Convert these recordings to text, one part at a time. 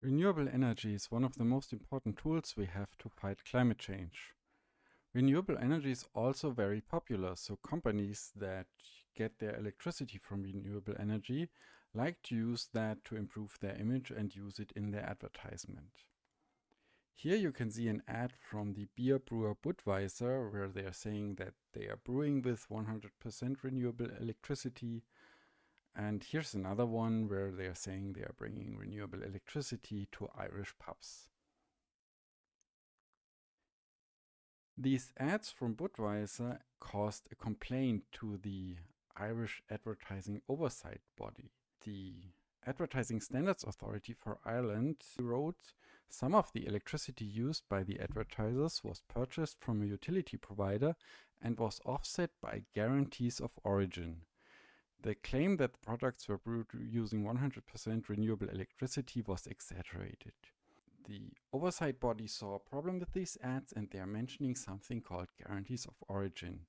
Renewable energy is one of the most important tools we have to fight climate change. Renewable energy is also very popular, so companies that get their electricity from renewable energy like to use that to improve their image and use it in their advertisement. Here you can see an ad from the beer brewer Budweiser where they are saying that they are brewing with 100% renewable electricity. And here's another one where they are saying they are bringing renewable electricity to Irish pubs. These ads from Budweiser caused a complaint to the Irish Advertising Oversight Body. The Advertising Standards Authority for Ireland wrote, some of the electricity used by the advertisers was purchased from a utility provider and was offset by guarantees of origin. The claim that the products were brewed using 100% renewable electricity was exaggerated. The oversight body saw a problem with these ads and they are mentioning something called guarantees of origin.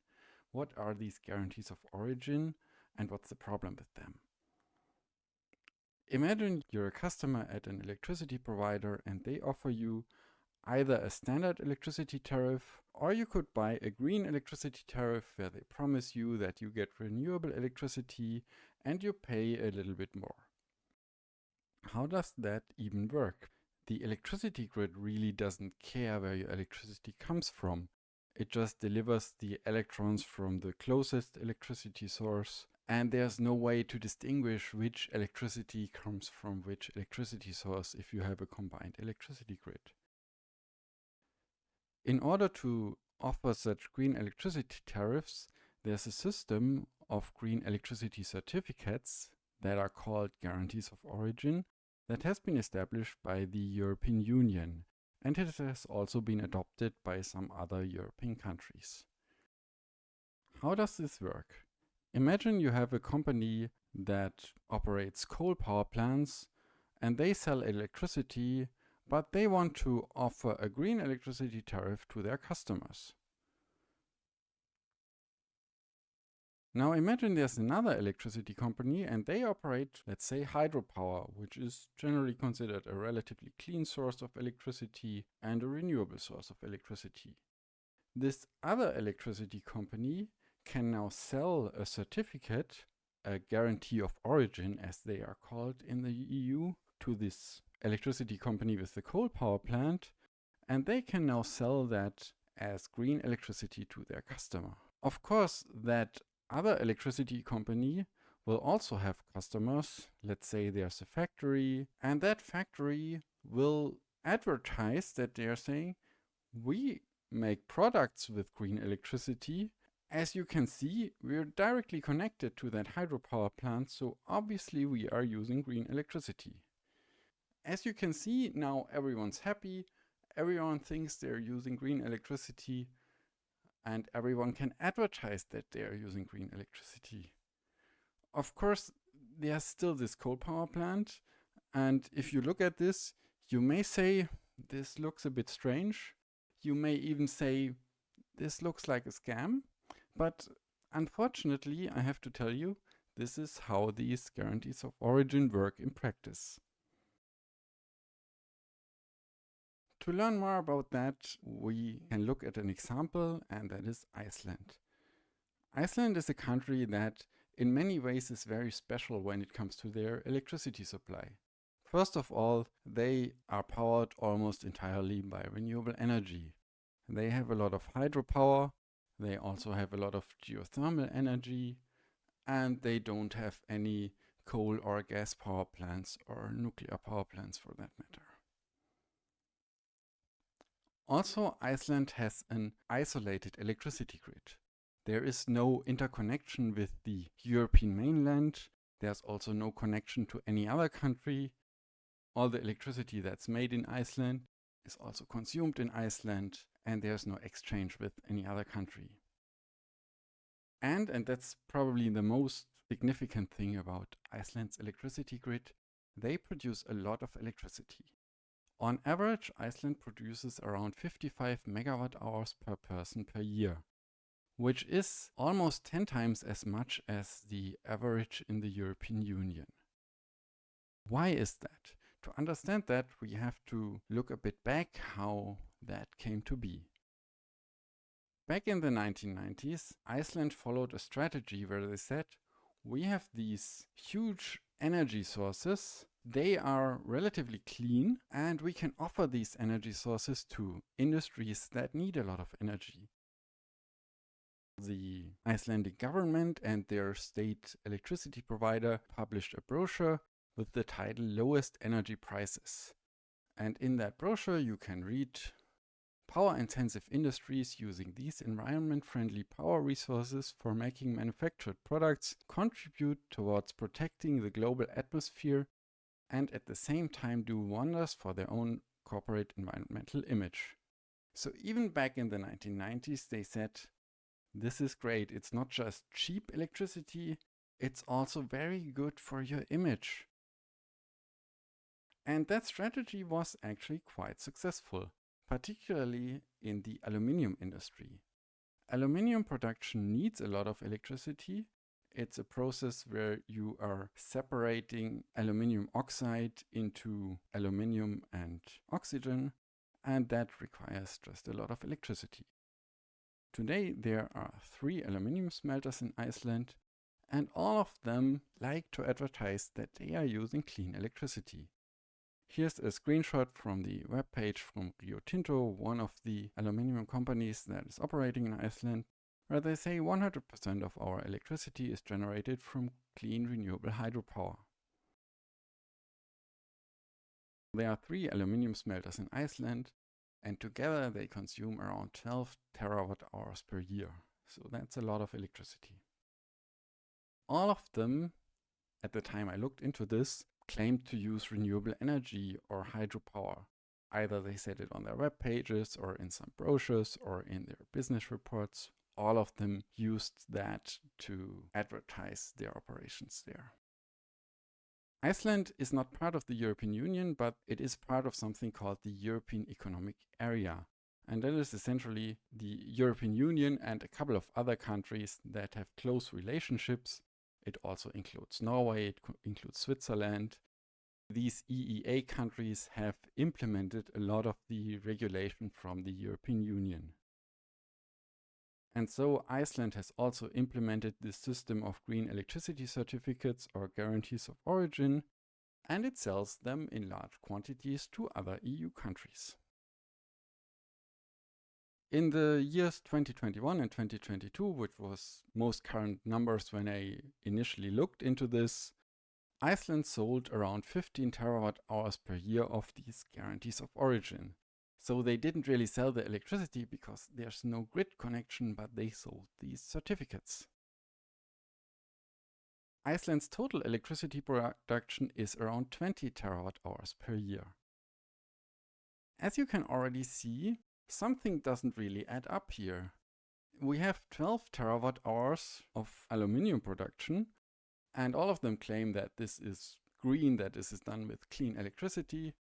What are these guarantees of origin and what's the problem with them? Imagine you're a customer at an electricity provider and they offer you either a standard electricity tariff or you could buy a green electricity tariff where they promise you that you get renewable electricity and you pay a little bit more. How does that even work? The electricity grid really doesn't care where your electricity comes from. It just delivers the electrons from the closest electricity source, and there's no way to distinguish which electricity comes from which electricity source if you have a combined electricity grid. In order to offer such green electricity tariffs, there's a system of green electricity certificates that are called guarantees of origin that has been established by the European Union, and it has also been adopted by some other European countries. How does this work? Imagine you have a company that operates coal power plants and they sell electricity, but they want to offer a green electricity tariff to their customers. Now imagine there's another electricity company and they operate, let's say, hydropower, which is generally considered a relatively clean source of electricity and a renewable source of electricity. This other electricity company can now sell a certificate, a guarantee of origin as they are called in the EU, to this electricity company with the coal power plant, and they can now sell that as green electricity to their customer. Of course, that other electricity company will also have customers. Let's say there's a factory, and that factory will advertise that they're saying, we make products with green electricity. As you can see, we're directly connected to that hydropower plant, so obviously we are using green electricity. As you can see, now everyone's happy, everyone thinks they're using green electricity, and everyone can advertise that they are using green electricity. Of course, there's still this coal power plant, and if you look at this, you may say, this looks a bit strange. You may even say, this looks like a scam. But unfortunately, I have to tell you, this is how these guarantees of origin work in practice. To learn more about that, we can look at an example, and that is Iceland. Iceland is a country that in many ways is very special when it comes to their electricity supply. First of all, they are powered almost entirely by renewable energy. They have a lot of hydropower, they also have a lot of geothermal energy, and they don't have any coal or gas power plants or nuclear power plants for that matter. Also, Iceland has an isolated electricity grid. There is no interconnection with the European mainland. There's also no connection to any other country. All the electricity that's made in Iceland is also consumed in Iceland, and there's no exchange with any other country. And that's probably the most significant thing about Iceland's electricity grid, they produce a lot of electricity. On average, Iceland produces around 55 megawatt hours per person per year, which is almost 10 times as much as the average in the European Union. Why is that? To understand that, we have to look a bit back how that came to be. Back in the 1990s, Iceland followed a strategy where they said, we have these huge energy sources, they are relatively clean, and we can offer these energy sources to industries that need a lot of energy. The Icelandic government and their state electricity provider published a brochure with the title Lowest Energy Prices. And in that brochure you can read, power-intensive industries using these environment-friendly power resources for making manufactured products contribute towards protecting the global atmosphere and at the same time do wonders for their own corporate environmental image. So even back in the 1990s they said, this is great, it's not just cheap electricity, it's also very good for your image. And that strategy was actually quite successful, particularly in the aluminium industry. Aluminium production needs a lot of electricity. It's a process where you are separating aluminium oxide into aluminium and oxygen, and that requires just a lot of electricity. Today there are 3 aluminium smelters in Iceland, and all of them like to advertise that they are using clean electricity. Here's a screenshot from the webpage from Rio Tinto, one of the aluminium companies that is operating in Iceland, where they say 100% of our electricity is generated from clean renewable hydropower. There are 3 aluminium smelters in Iceland, and together they consume around 12 terawatt hours per year. So that's a lot of electricity. All of them, at the time I looked into this, claimed to use renewable energy or hydropower. Either they said it on their web pages or in some brochures or in their business reports. All of them used that to advertise their operations there. Iceland is not part of the European Union, but it is part of something called the European Economic Area. And that is essentially the European Union and a couple of other countries that have close relationships. It also includes Norway, it includes Switzerland. These EEA countries have implemented a lot of the regulation from the European Union. And so Iceland has also implemented this system of green electricity certificates or guarantees of origin, and it sells them in large quantities to other EU countries. In the years 2021 and 2022, which was most current numbers when I initially looked into this, Iceland sold around 15 terawatt hours per year of these guarantees of origin. So they didn't really sell the electricity because there's no grid connection, but they sold these certificates. Iceland's total electricity production is around 20 terawatt hours per year. As you can already see, something doesn't really add up here. We have 12 terawatt hours of aluminium production, and all of them claim that this is green, that this is done with clean electricity.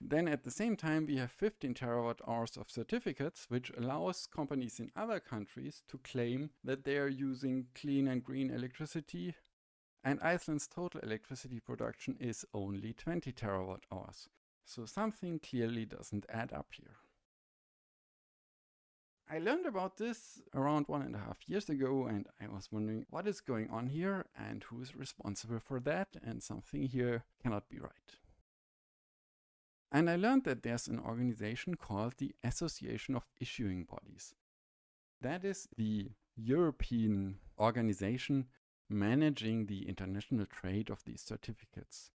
Then at the same time we have 15 terawatt hours of certificates, which allows companies in other countries to claim that they are using clean and green electricity, and Iceland's total electricity production is only 20 terawatt hours. So something clearly doesn't add up here. I learned about this around 1.5 years ago, and I was wondering what is going on here and who is responsible for that, and something here cannot be right. And I learned that there's an organization called the Association of Issuing Bodies. That is the European organization managing the international trade of these certificates.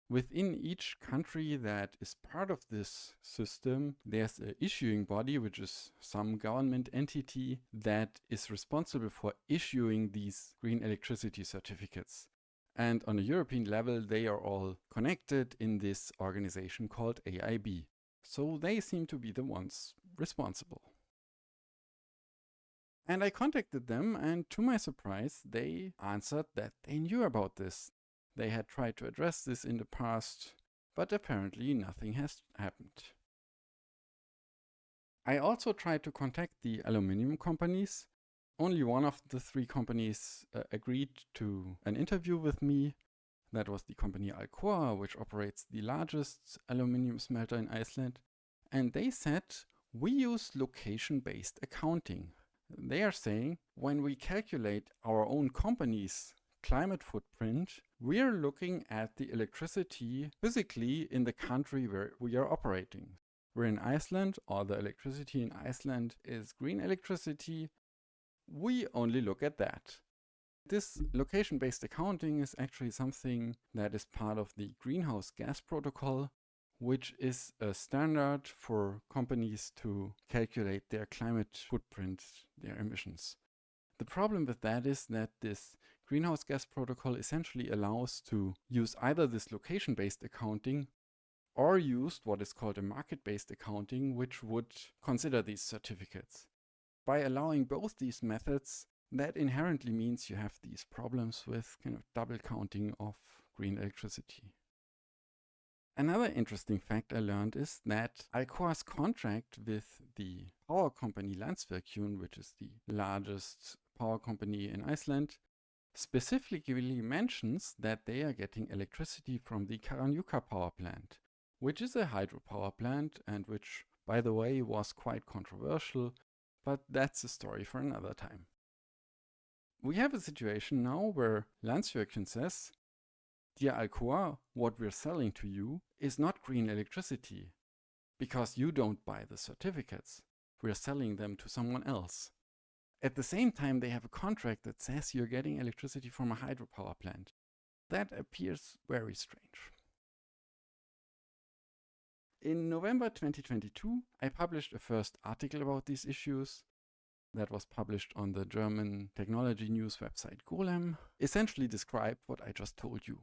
Within each country that is part of this system, there's an issuing body, which is some government entity that is responsible for issuing these green electricity certificates. And on a European level, they are all connected in this organization called AIB. So they seem to be the ones responsible. And I contacted them, and to my surprise, they answered that they knew about this. They had tried to address this in the past, but apparently nothing has happened. I also tried to contact the aluminium companies. Only one of the 3 companies agreed to an interview with me. That was the company Alcoa, which operates the largest aluminium smelter in Iceland. And they said, we use location-based accounting. They are saying, when we calculate our own company's climate footprint, we are looking at the electricity physically in the country where we are operating. We're in Iceland, all the electricity in Iceland is green electricity. We only look at that. This location-based accounting is actually something that is part of the greenhouse gas protocol, which is a standard for companies to calculate their climate footprint, their emissions. The problem with that is that this greenhouse gas protocol essentially allows to use either this location-based accounting or use what is called a market-based accounting, which would consider these certificates. By allowing both these methods, that inherently means you have these problems with kind of double counting of green electricity. Another interesting fact I learned is that Alcoa's contract with the power company Landsvirkjun, which is the largest power company in Iceland, specifically mentions that they are getting electricity from the Karanjuka power plant, which is a hydropower plant and which, by the way, was quite controversial, but that's a story for another time. We have a situation now where Landsvirkjun says, dear Alcoa, what we're selling to you is not green electricity, because you don't buy the certificates. We're selling them to someone else. At the same time, they have a contract that says you're getting electricity from a hydropower plant. That appears very strange. In November 2022, I published a first article about these issues that was published on the German technology news website Golem, essentially described what I just told you.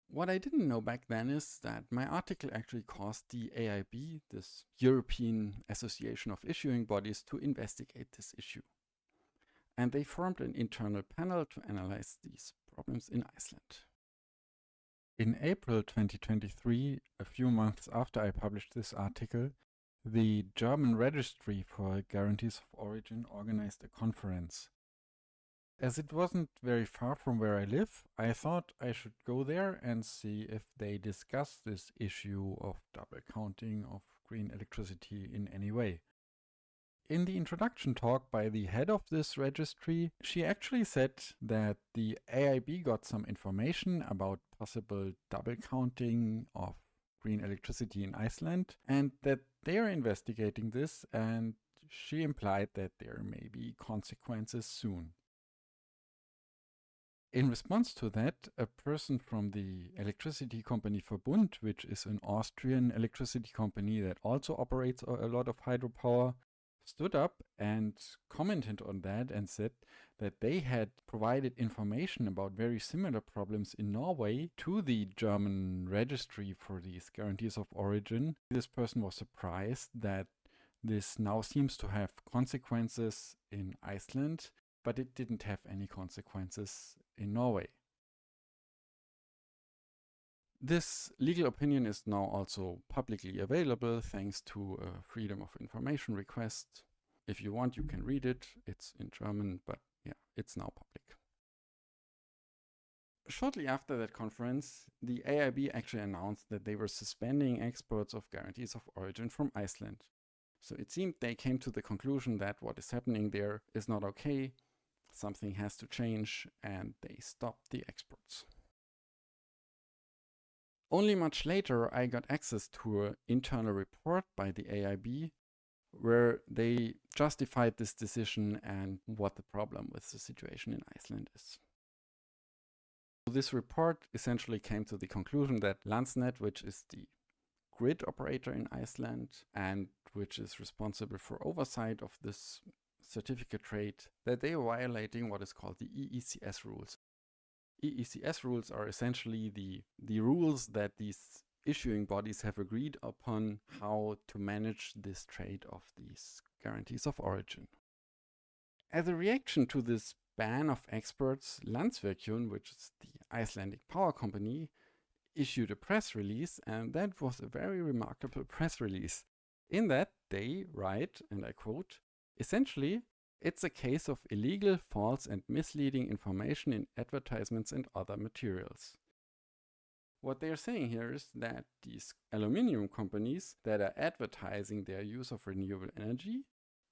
What I didn't know back then is that my article actually caused the AIB, this European Association of Issuing Bodies, to investigate this issue. And they formed an internal panel to analyze these problems in Iceland. In April 2023, a few months after I published this article, the German Registry for Guarantees of Origin organized a conference. As it wasn't very far from where I live, I thought I should go there and see if they discuss this issue of double counting of green electricity in any way. In the introduction talk by the head of this registry, she actually said that the AIB got some information about possible double counting of green electricity in Iceland and that they are investigating this, and she implied that there may be consequences soon. In response to that, a person from the electricity company Verbund, which is an Austrian electricity company that also operates a lot of hydropower, stood up and commented on that and said that they had provided information about very similar problems in Norway to the German registry for these guarantees of origin. This person was surprised that this now seems to have consequences in Iceland, but it didn't have any consequences in Norway. This legal opinion is now also publicly available thanks to a Freedom of Information request. If you want, you can read it. It's in German, but yeah, it's now public. Shortly after that conference, the AIB actually announced that they were suspending exports of guarantees of origin from Iceland. So it seemed they came to the conclusion that what is happening there is not okay. Something has to change, and they stopped the exports. Only much later, I got access to an internal report by the AIB where they justified this decision and what the problem with the situation in Iceland is. This report essentially came to the conclusion that Landsnet, which is the grid operator in Iceland and which is responsible for oversight of this certificate trade, that they are violating what is called the EECS rules. EECS rules are essentially the rules that these issuing bodies have agreed upon how to manage this trade of these guarantees of origin. As a reaction to this ban of exports, Landsvirkjun, which is the Icelandic power company, issued a press release, and that was a very remarkable press release. In that, they write, and I quote, essentially, It's a case of illegal, false, and misleading information in advertisements and other materials. What they are saying here is that these aluminium companies that are advertising their use of renewable energy,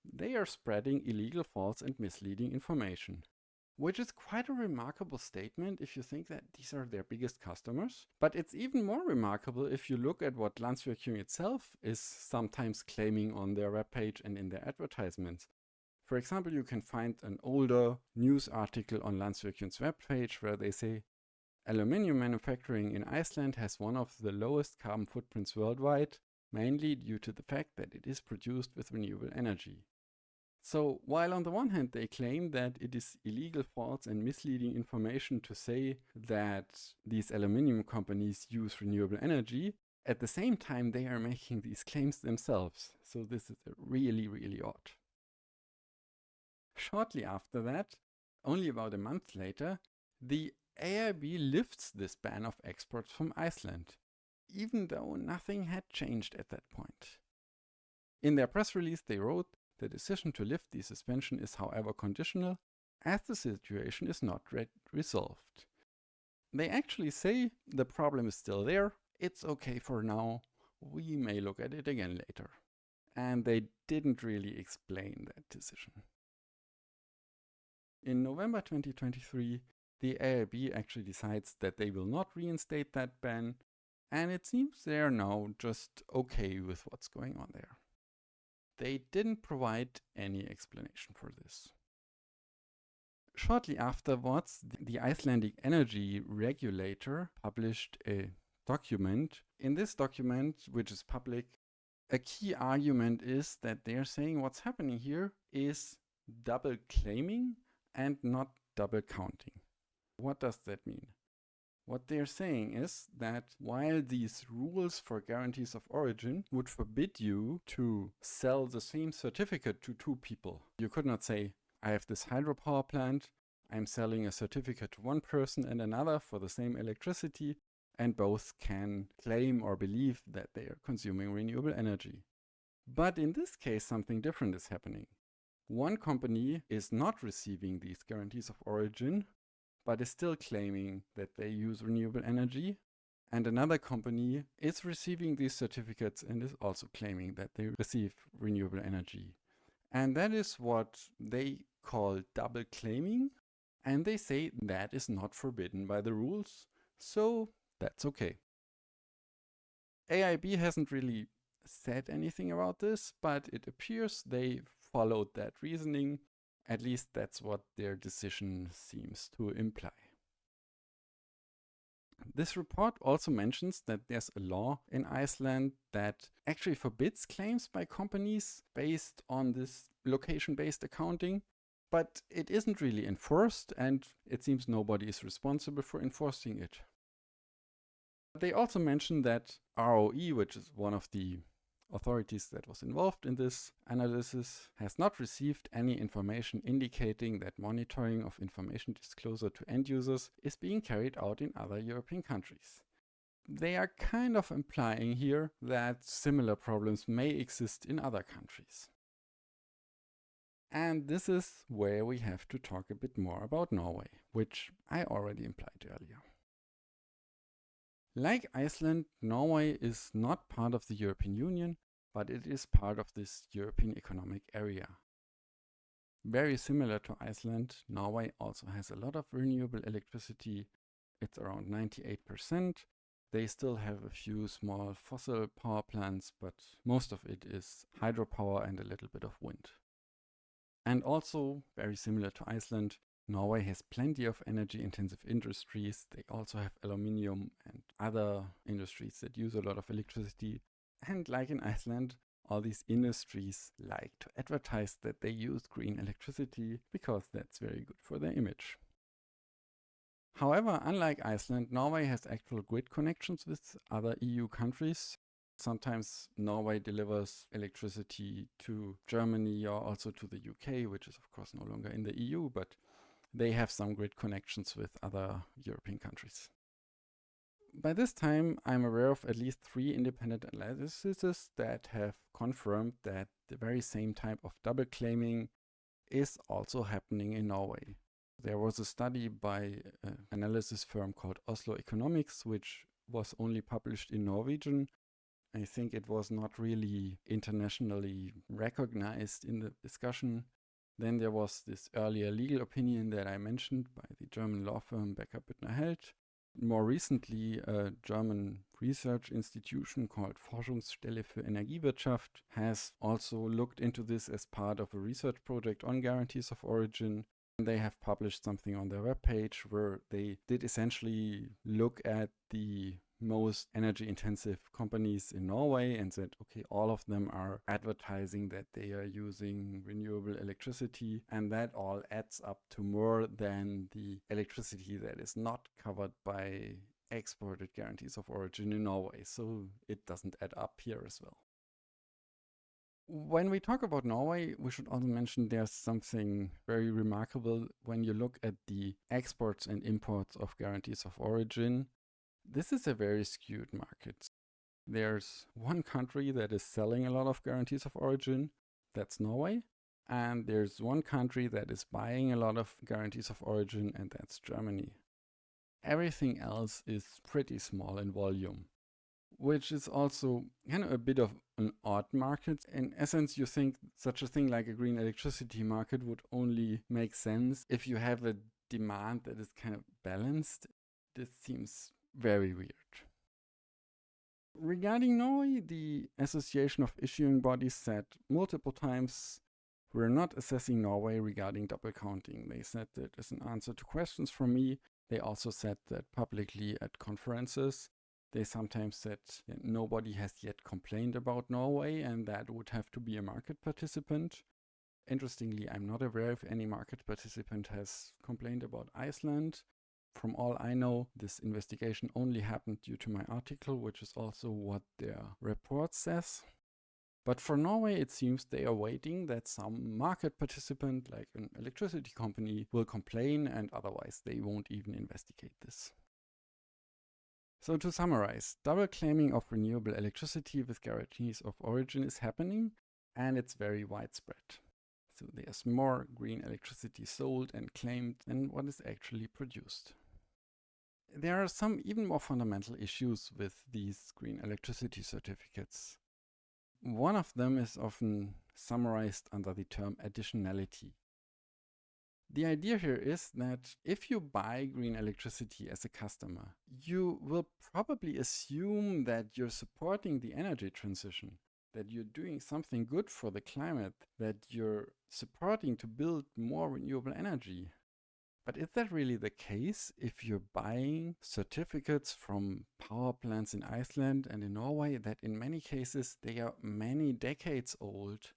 they are spreading illegal, false, and misleading information. Which is quite a remarkable statement if you think that these are their biggest customers. But it's even more remarkable if you look at what Landsverkehung itself is sometimes claiming on their webpage and in their advertisements. For example, you can find an older news article on Landsverkehung's webpage where they say, aluminium manufacturing in Iceland has one of the lowest carbon footprints worldwide, mainly due to the fact that it is produced with renewable energy. So, while on the one hand they claim that it is illegal, false, and misleading information to say that these aluminium companies use renewable energy, at the same time they are making these claims themselves. So this is really, really odd. Shortly after that, only about a month later, the AIB lifts this ban of exports from Iceland, even though nothing had changed at that point. In their press release they wrote, the decision to lift the suspension is however conditional, as the situation is not resolved. They actually say the problem is still there, it's okay for now, we may look at it again later. And they didn't really explain that decision. In November 2023, the AIB actually decides that they will not reinstate that ban, and it seems they are now just okay with what's going on there. They didn't provide any explanation for this. Shortly afterwards, the Icelandic energy regulator published a document. In this document, which is public, a key argument is that they're saying what's happening here is double claiming and not double counting. What does that mean? What they're saying is that while these rules for guarantees of origin would forbid you to sell the same certificate to two people, you could not say, I have this hydropower plant, I'm selling a certificate to one person and another for the same electricity, and both can claim or believe that they are consuming renewable energy. But in this case, something different is happening. One company is not receiving these guarantees of origin, but is still claiming that they use renewable energy, and another company is receiving these certificates and is also claiming that they receive renewable energy. And that is what they call double claiming, and they say that is not forbidden by the rules, so that's okay. AIB hasn't really said anything about this, but it appears they followed that reasoning. At least that's what their decision seems to imply. This report also mentions that there's a law in Iceland that actually forbids claims by companies based on this location-based accounting, but it isn't really enforced, and it seems nobody is responsible for enforcing it. They also mention that ROE, which is one of the authorities that was involved in this analysis, has not received any information indicating that monitoring of information disclosure to end users is being carried out in other European countries. They are kind of implying here that similar problems may exist in other countries. And this is where we have to talk a bit more about Norway, which I already implied earlier. Like Iceland, Norway is not part of the European Union, but it is part of this European Economic Area. Very similar to Iceland, Norway also has a lot of renewable electricity. It's around 98%. They still have a few small fossil power plants, but most of it is hydropower and a little bit of wind. And also, very similar to Iceland, Norway has plenty of energy-intensive industries. They also have aluminium and other industries that use a lot of electricity. And like in Iceland, all these industries like to advertise that they use green electricity because that's very good for their image. However, unlike Iceland, Norway has actual grid connections with other EU countries. Sometimes Norway delivers electricity to Germany or also to the UK, which is of course no longer in the EU, but they have some grid connections with other European countries. By this time, I'm aware of at least 3 independent analyses that have confirmed that the very same type of double claiming is also happening in Norway. There was a study by an analysis firm called Oslo Economics, which was only published in Norwegian. I think it was not really internationally recognized in the discussion. Then there was this earlier legal opinion that I mentioned by the German law firm Becker Büttner Held. More recently, a German research institution called Forschungsstelle für Energiewirtschaft has also looked into this as part of a research project on guarantees of origin. They have published something on their webpage where they did essentially look at the most energy intensive companies in Norway and said, okay, all of them are advertising that they are using renewable electricity, and that all adds up to more than the electricity that is not covered by exported guarantees of origin in Norway. So it doesn't add up here as well. When we talk about Norway, we should also mention there's something very remarkable when you look at the exports and imports of guarantees of origin. This is a very skewed market. There's one country that is selling a lot of guarantees of origin, that's Norway, and there's one country that is buying a lot of guarantees of origin, and that's Germany. Everything else is pretty small in volume, which is also kind of a bit of an odd market. In essence, you think such a thing like a green electricity market would only make sense if you have a demand that is kind of balanced. This seems very weird. Regarding Norway, the Association of Issuing Bodies said multiple times, we're not assessing Norway regarding double counting. They said that as an answer to questions from me. They also said that publicly at conferences. They sometimes said that nobody has yet complained about Norway and that would have to be a market participant. Interestingly, I'm not aware if any market participant has complained about Iceland. From all I know, this investigation only happened due to my article, which is also what their report says. But for Norway, it seems they are waiting that some market participant, like an electricity company, will complain, and otherwise they won't even investigate this. So to summarize, double claiming of renewable electricity with guarantees of origin is happening, and it's very widespread. So there's more green electricity sold and claimed than what is actually produced. There are some even more fundamental issues with these green electricity certificates. One of them is often summarized under the term additionality. The idea here is that if you buy green electricity as a customer, you will probably assume that you're supporting the energy transition, that you're doing something good for the climate, that you're supporting to build more renewable energy. But is that really the case if you're buying certificates from power plants in Iceland and in Norway that in many cases they are many decades old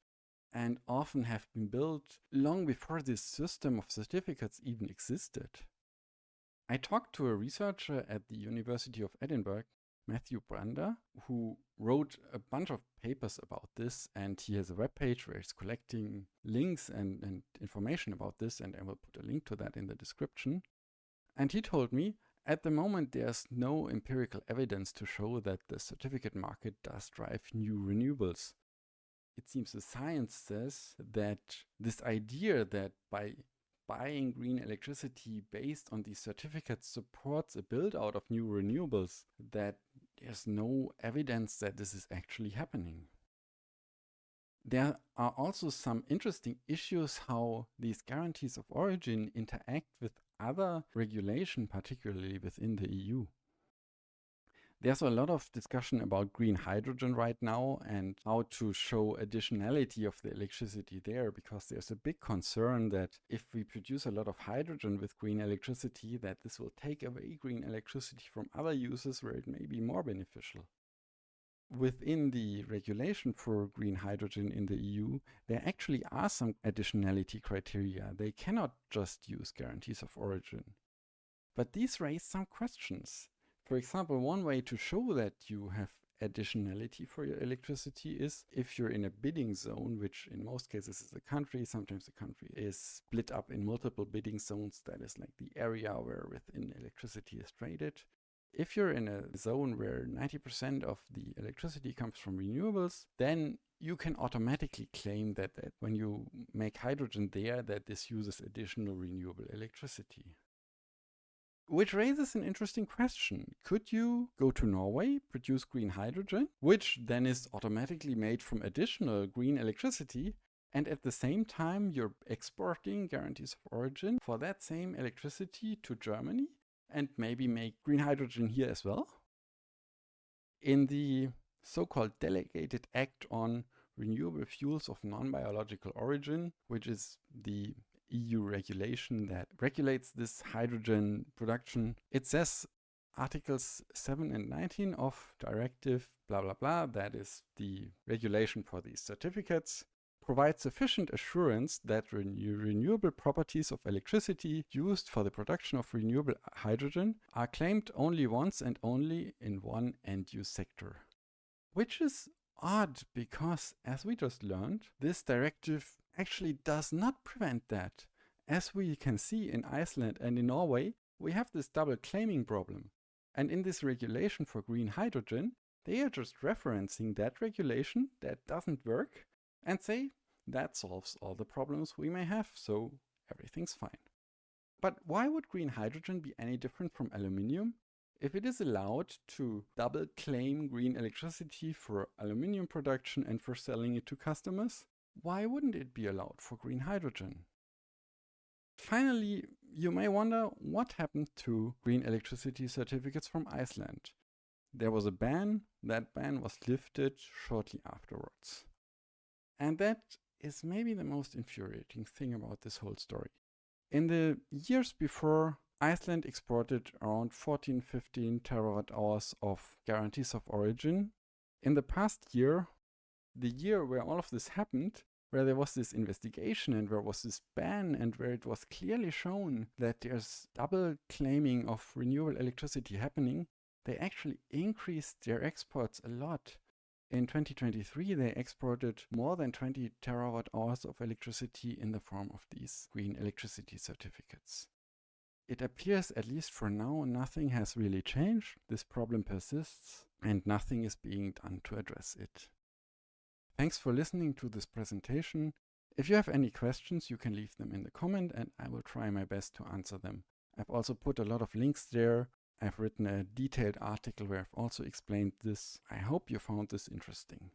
and often have been built long before this system of certificates even existed? I talked to a researcher at the University of Edinburgh, Matthew Brander, who wrote a bunch of papers about this, and he has a webpage where he's collecting links and information about this, and I will put a link to that in the description. And he told me, at the moment there's no empirical evidence to show that the certificate market does drive new renewables. It seems the science says that this idea that by buying green electricity based on these certificates supports a build out of new renewables, that there's no evidence that this is actually happening. There are also some interesting issues how these guarantees of origin interact with other regulation, particularly within the EU. There's a lot of discussion about green hydrogen right now and how to show additionality of the electricity there, because there's a big concern that if we produce a lot of hydrogen with green electricity, that this will take away green electricity from other uses where it may be more beneficial. Within the regulation for green hydrogen in the EU, there actually are some additionality criteria. They cannot just use guarantees of origin. But these raise some questions. For example, one way to show that you have additionality for your electricity is if you're in a bidding zone, which in most cases is a country. Sometimes the country is split up in multiple bidding zones. That is like the area where within electricity is traded. If you're in a zone where 90% of the electricity comes from renewables, then you can automatically claim that when you make hydrogen there, that this uses additional renewable electricity. Which raises an interesting question. Could you go to Norway, produce green hydrogen, which then is automatically made from additional green electricity, and at the same time you're exporting guarantees of origin for that same electricity to Germany, and maybe make green hydrogen here as well? In the so-called Delegated Act on Renewable Fuels of Non-Biological Origin, which is the EU regulation that regulates this hydrogen production, it says Articles 7 and 19 of Directive blah blah blah, that is the regulation for these certificates, provide sufficient assurance that renewable properties of electricity used for the production of renewable hydrogen are claimed only once and only in one end-use sector. Which is odd because, as we just learned, this directive actually does not prevent that. As we can see in Iceland and in Norway, we have this double claiming problem. And in this regulation for green hydrogen, they are just referencing that regulation that doesn't work and say that solves all the problems we may have, so everything's fine. But why would green hydrogen be any different from aluminium? If it is allowed to double claim green electricity for aluminium production and for selling it to customers, why wouldn't it be allowed for green hydrogen? Finally, you may wonder what happened to green electricity certificates from Iceland. There was a ban. That ban was lifted shortly afterwards. And that is maybe the most infuriating thing about this whole story. In the years before, Iceland exported around 14-15 terawatt hours of guarantees of origin. In the past year, the year where all of this happened, where there was this investigation and where was this ban and where it was clearly shown that there's double claiming of renewable electricity happening, they actually increased their exports a lot. In 2023, they exported more than 20 terawatt hours of electricity in the form of these green electricity certificates. It appears, at least for now, nothing has really changed. This problem persists and nothing is being done to address it. Thanks for listening to this presentation. If you have any questions, you can leave them in the comment and I will try my best to answer them. I've also put a lot of links there. I've written a detailed article where I've also explained this. I hope you found this interesting.